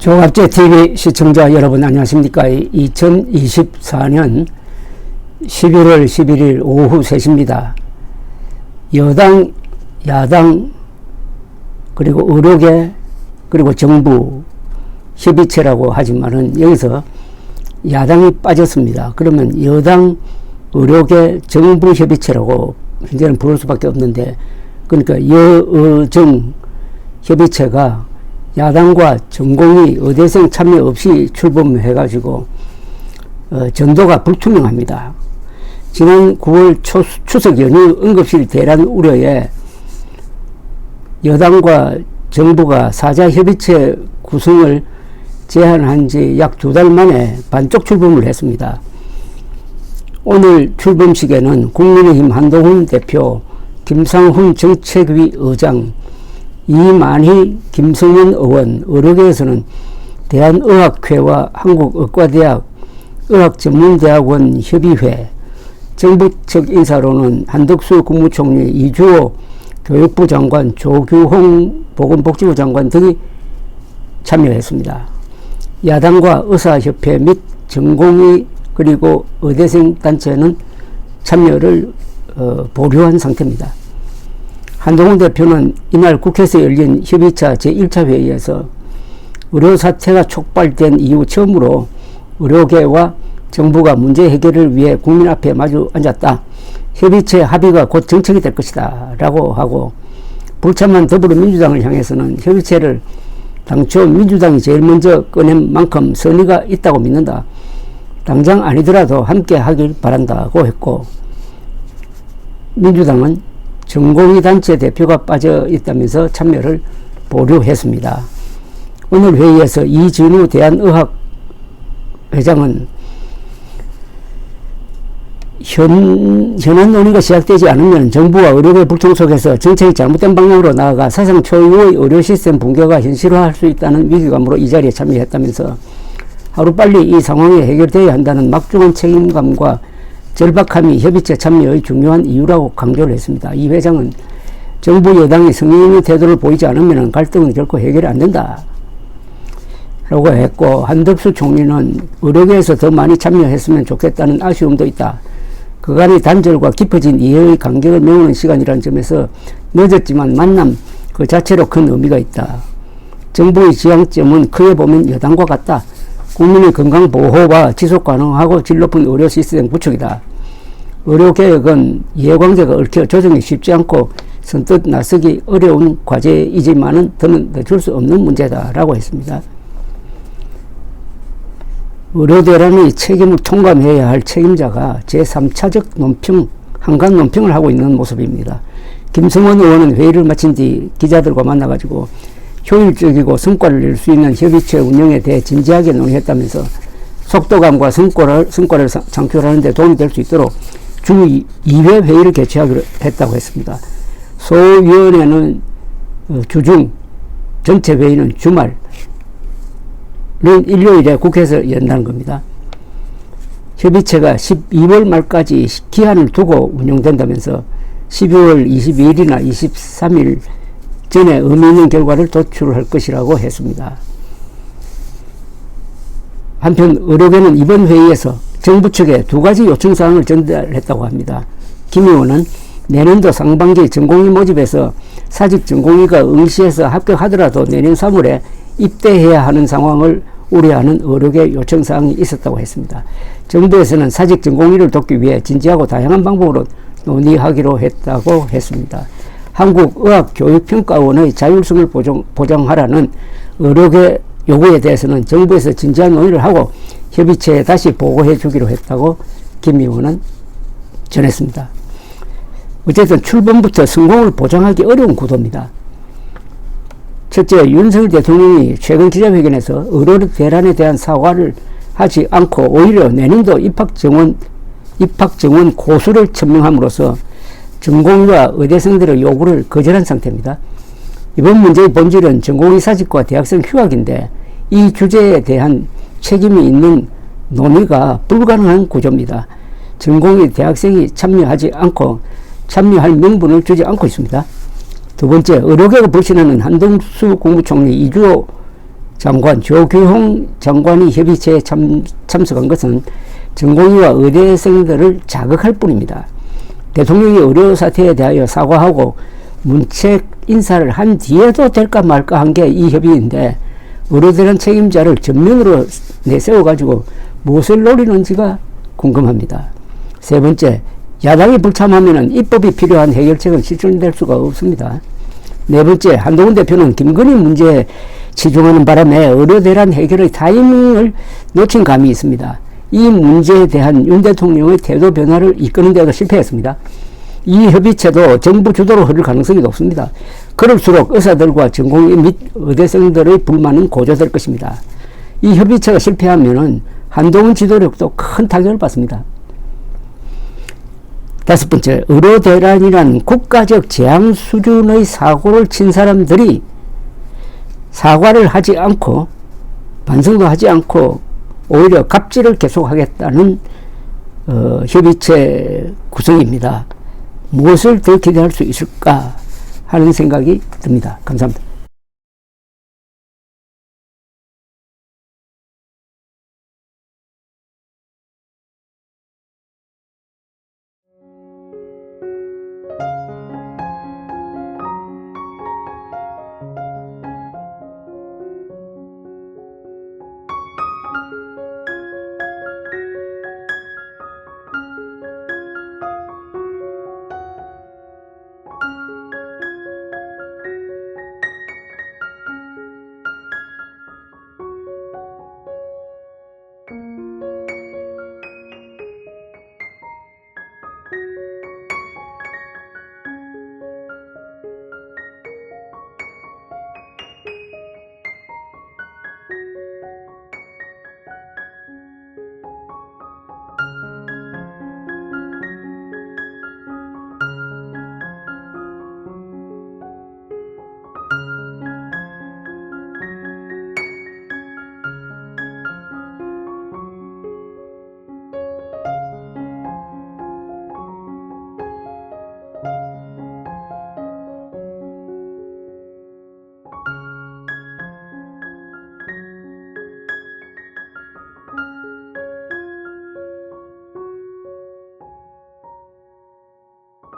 종합제TV 시청자 여러분 안녕하십니까. 2024년 11월 11일 오후 3시입니다. 여당, 야당, 그리고 의료계, 그리고 정부 협의체라고 하지만은 여기서 야당이 빠졌습니다. 그러면 여당, 의료계, 정부 협의체라고 현재는 부를 수밖에 없는데, 그러니까 여정 협의체가 야당과 전공의 의대생 참여 없이 출범해가지고 전도가 불투명합니다. 지난 9월 추석 연휴 응급실 대란 우려에 여당과 정부가 사자협의체 구성을 제안한 지 약 2달 만에 반쪽 출범을 했습니다. 오늘 출범식에는 국민의힘 한동훈 대표, 김상훈 정책위 의장, 이만희, 김성현 의원, 의료계에서는 대한의학회와 한국의과대학 의학전문대학원 협의회, 정부 측 인사로는 한덕수 국무총리, 이주호 교육부 장관, 조규홍 보건복지부 장관 등이 참여했습니다. 야당과 의사협회 및 전공의 그리고 의대생 단체는 참여를 보류한 상태입니다. 한동훈 대표는 이날 국회에서 열린 협의차 제1차 회의에서 의료 사태가 촉발된 이후 처음으로 의료계와 정부가 문제 해결을 위해 국민 앞에 마주 앉았다. 협의체 합의가 곧 정책이 될 것이다 라고 하고, 불참한 더불어민주당을 향해서는 협의체를 당초 민주당이 제일 먼저 꺼낸 만큼 선의가 있다고 믿는다. 당장 아니더라도 함께 하길 바란다고 했고, 민주당은 전공의 단체 대표가 빠져 있다면서 참여를 보류했습니다. 오늘 회의에서 이진우 대한의학 회장은 현안 논의가 시작되지 않으면 정부와 의료계 불통 속에서 정책이 잘못된 방향으로 나아가 사상 초유의 의료 시스템 붕괴가 현실화할 수 있다는 위기감으로 이 자리에 참여했다면서 하루빨리 이 상황이 해결되어야 한다는 막중한 책임감과 절박함이 협의체 참여의 중요한 이유라고 강조를 했습니다. 이 회장은 정부 여당이 성의 있는 태도를 보이지 않으면 갈등은 결코 해결이 안 된다 라고 했고, 한덕수 총리는 의료계에서 더 많이 참여했으면 좋겠다는 아쉬움도 있다. 그간의 단절과 깊어진 이해의 간격을 메우는 시간이라는 점에서 늦었지만 만남 그 자체로 큰 의미가 있다. 정부의 지향점은 크게 보면 여당과 같다. 국민의 건강 보호와 지속 가능하고 질 높은 의료 시스템 구축이다. 의료개혁은 이해관계가 얽혀 조정이 쉽지 않고 선뜻 나서기 어려운 과제이지만은 더는 늦출 수 없는 문제다라고 했습니다. 의료대란의 책임을 통감해야 할 책임자가 제3차적 논평, 한간 논평을 하고 있는 모습입니다. 김성원 의원은 회의를 마친 뒤 기자들과 만나가지고 효율적이고 성과를 낼 수 있는 협의체 운영에 대해 진지하게 논의했다면서 속도감과 성과를 창출하는 데 도움이 될 수 있도록 주 2회 회의를 개최하기로 했다고 했습니다. 소위원회는 주중, 전체 회의는 주말, 일요일에 국회에서 연다는 겁니다. 협의체가 12월 말까지 기한을 두고 운영된다면서 12월 22일이나 23일 전에 의미 있는 결과를 도출할 것이라고 했습니다. 한편 의료계는 이번 회의에서 정부 측에 2가지 요청사항을 전달했다고 합니다. 김 의원은 내년도 상반기 전공의 모집에서 사직 전공의가 응시해서 합격하더라도 내년 3월에 입대해야 하는 상황을 우려하는 의료계 요청사항이 있었다고 했습니다. 정부에서는 사직 전공의를 돕기 위해 진지하고 다양한 방법으로 논의하기로 했다고 했습니다. 한국의학교육평가원의 자율성을 보장하라는 의료계 요구에 대해서는 정부에서 진지한 논의를 하고 협의체에 다시 보고해 주기로 했다고 김 의원은 전했습니다. 어쨌든 출범부터 성공을 보장하기 어려운 구도입니다. 첫째, 윤석열 대통령이 최근 기자회견에서 의료 대란에 대한 사과를 하지 않고 오히려 내년도 입학 정원 고수를 천명함으로써 전공의와 의대생들의 요구를 거절한 상태입니다. 이번 문제의 본질은 전공의 사직과 대학생 휴학인데 이 주제에 대한 책임이 있는 논의가 불가능한 구조입니다. 전공의 대학생이 참여하지 않고 참여할 명분을 주지 않고 있습니다. 두 번째, 의료계가 불신하는 한덕수 국무총리, 이주호 장관, 조규홍 장관이 협의체에 참석한 것은 전공의와 의대생들을 자극할 뿐입니다. 대통령이 의료 사태에 대하여 사과하고 문책 인사를 한 뒤에도 될까 말까 한 게 이 협의인데 의료대란 책임자를 전면으로 내세워가지고 무엇을 노리는지가 궁금합니다. 세 번째, 야당이 불참하면 입법이 필요한 해결책은 실천될 수가 없습니다. 네 번째, 한동훈 대표는 김건희 문제에 치중하는 바람에 의료대란 해결의 타이밍을 놓친 감이 있습니다. 이 문제에 대한 윤 대통령의 태도 변화를 이끄는 데도 실패했습니다. 이 협의체도 정부 주도로 흐를 가능성이 높습니다. 그럴수록 의사들과 전공의 및 의대생들의 불만은 고조될 것입니다. 이 협의체가 실패하면 한동훈 지도력도 큰 타격을 받습니다. 다섯 번째, 의료대란이란 국가적 재앙 수준의 사고를 친 사람들이 사과를 하지 않고 반성도 하지 않고 오히려 갑질을 계속하겠다는 협의체 구성입니다. 무엇을 더 기대할 수 있을까 하는 생각이 듭니다. 감사합니다.